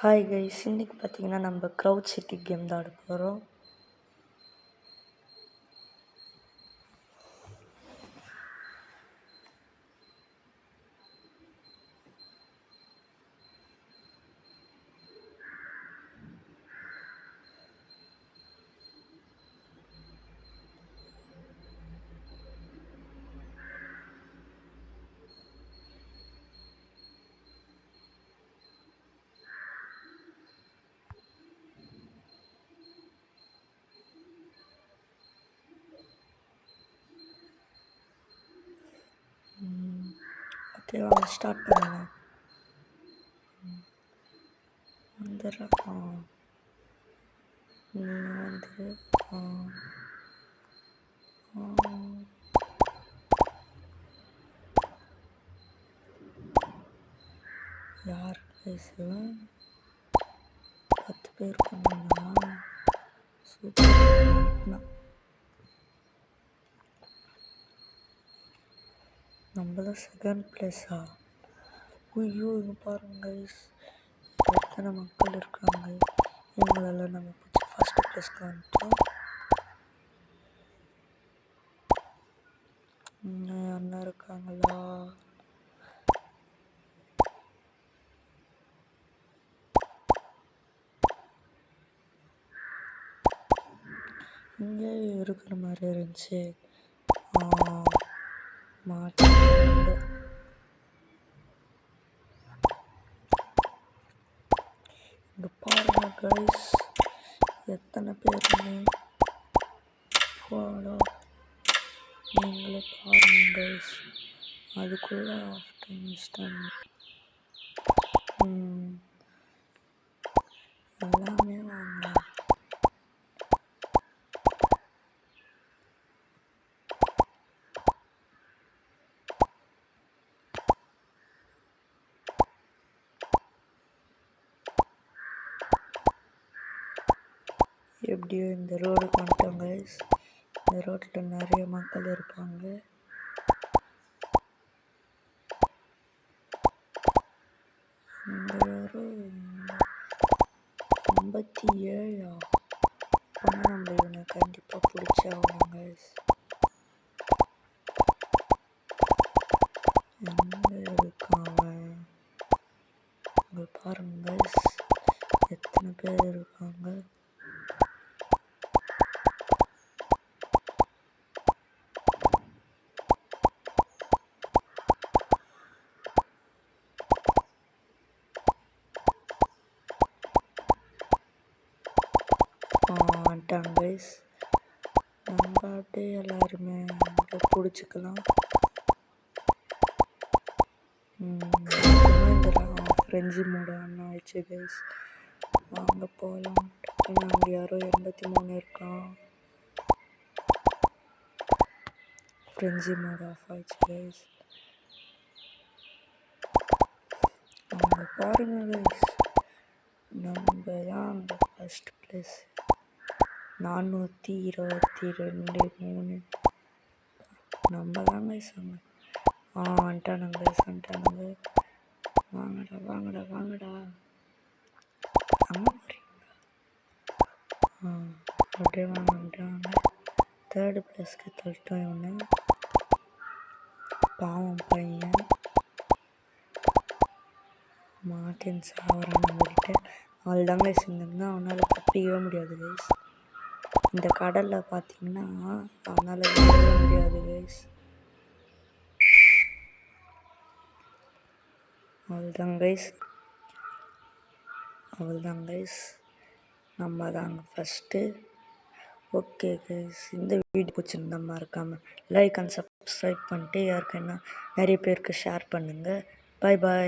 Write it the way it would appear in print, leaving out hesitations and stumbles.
Hi guys, இன்னைக்கு பார்த்தீங்கன்னா நம்ம க்ரௌட் சிட்டி கேம் தான் ஆட போகிறோம். ஓகே, வாங்க ஸ்டார்ட் பண்ணுங்க. வந்துடுறேன். நீங்கள் வந்து யார் பேசுவேன்? 10 பேர் பண்ணா சூப்பர். நம்ம தான் செகண்ட் பிளேஸா? ஐயோ, இங்கே பாருங்க கைஸ், எத்தனை மக்கள் இருக்காங்க. இவங்களெல்லாம் நம்ம பிடிச்சி ஃபஸ்ட்டு பிளேஸ்க்கு வந்துட்டோம். இன்னும் யாருன்னா இருக்காங்களா? இங்கே இருக்கிற மாதிரி இருந்துச்சு. மாட்டாங்க. இங்கே பாருங்க கைஸ், எத்தனை பேருமே போடா. நீங்களே பாருங்க கைஸ், அதுக்குள்ளே ஆஃப்டர் இன்ஸ்டன் எல்லாமே வாங்கலாம். எப்படியோ இந்த ரோடு வந்துட்டோம் கைஸ். இந்த ரோட்டில் நிறைய மக்கள் இருப்பாங்க. இந்த யாரும் 57 ஆனால் நம்ம இவனை கண்டிப்பாக பிடிச்சி ஆகணும் கைஸ். எங்கே இருக்கான் அவன்? இங்கே பாருங்க கைஸ், எத்தனை பேர் இருக்காங்க. வந்துட்டாங்க கைஸ். நம்ம அப்படியே எல்லாருமே பிடிச்சிக்கலாம். இந்த ஃப்ரெண்ட்ஸி மூட ஒன்று ஆயிடுச்சு கைஸ். வாங்க போகலாம். அங்கே யாரோ 83 இருக்கான். ஃப்ரெண்ட்ஸி மூட் ஆஃப் ஆயிடுச்சு கைஸ். அங்கே பாருங்க கைஸ், நம்ம தான் அங்கே ஃபஸ்ட் பிளேஸ். 422 3 நம்ம தான் கைஸ். அங்கே வந்துட்டானுங்க கைஸ், வந்துட்டானுங்க. வாங்கடா வாங்கடா வாங்கடா. அங்கே போகிறீங்களா? அப்படியே வாங்கிட்டாங்க. தேர்டு பிளேஸ்க்கு தள்ளிட்டோம் இவனை. பாவம் பையன் மார்டின் சாவரான் நம்மகிட்ட. அவள் தாங்க கைஸ். இங்கேருந்து அவனால் தப்பிக்கவே முடியாது கைஸ். இந்த கடலில் பார்த்தீங்கன்னா அவனால் விடவே முடியாது கைஸ். அவள்தான் கைஸ், நம்ம தாங்க ஃபஸ்ட்டு. ஓகே கைஸ், இந்த வீடியோ பிடிச்சிருந்தா மறக்காமல் லைக் அண்ட் சப்ஸ்கிரைப் பண்ணிட்டு யாருக்குன்னா நிறைய பேருக்கு ஷேர் பண்ணுங்கள். பாய் பாய்.